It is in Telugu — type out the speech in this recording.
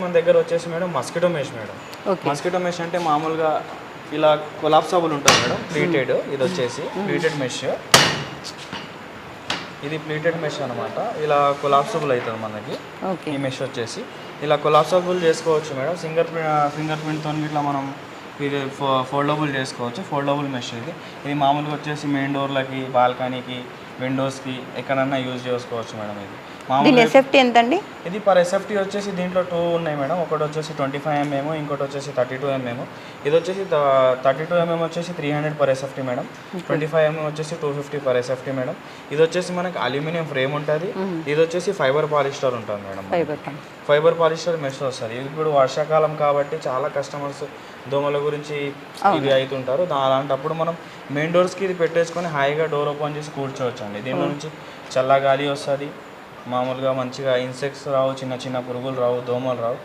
మన దగ్గర వచ్చేసి madam mosquito mesh madam. Mosquito mesh అంటే మామూలుగా ఇలా కొలాప్సబుల్ ఉంటుంది మేడం. ప్లీటెడ్ ఇది వచ్చేసి ప్లీటెడ్ మెష్. ఇది ప్లీటెడ్ మెష్ అనమాట. ఇలా కొలాప్సబుల్ అవుతుంది మనకి. ఈ మెష్ వచ్చేసి ఇలా కొలాప్సబుల్ చేసుకోవచ్చు మేడం. ఫింగర్ ప్రింట్తో ఇట్లా మనం ఇది ఫోల్డబుల్ చేసుకోవచ్చు. ఫోల్డబుల్ మెష్ ఇది మామూలుగా వచ్చేసి మెయిన్ డోర్లకి, బాల్కనీకి, విండోస్కి ఎక్కడన్నా యూజ్ చేసుకోవచ్చు మేడం. ఇది దీని ఎస్ఎఫ్టీ ఎంత అండి? ఇది పర్ ఎస్ఎఫ్టీ వచ్చేసి దీంట్లో 2 ఉన్నాయి మేడం. ఒకటి వచ్చేసి 25 mm, ఇంకోటి వచ్చేసి 32 mm. ఇది వచ్చేసి 32 mm వచ్చేసి 300 పర్ ఎస్ఎఫ్టీ మేడం. 25 mm వచ్చేసి 250 పర్ ఎస్ఎఫ్టీ మేడం. ఇది వచ్చేసి మనకి అల్యూమినియం ఫ్రేమ్ ఉంటుంది. ఇది వచ్చేసి ఫైబర్ పాలిస్టర్ ఉంటుంది మేడం. ఫైబర్ పాలిస్టర్ మెష్ వస్తుంది. ఇది ఇప్పుడు వర్షాకాలం కాబట్టి చాలా కస్టమర్స్ దోమల గురించి ఇది అవుతుంటారు. అలాంటప్పుడు మనం మెయిన్ డోర్స్కి ఇది పెట్టేసుకొని హాయిగా డోర్ ఓపెన్ చేసి కూర్చోవచ్చు అండి. దీనిలో నుంచి చల్ల గాలి వస్తుంది. మామూలుగా మంచిగా ఇన్సెక్ట్స్ రావు, చిన్న చిన్న పురుగులు రావు, దోమలు రావు.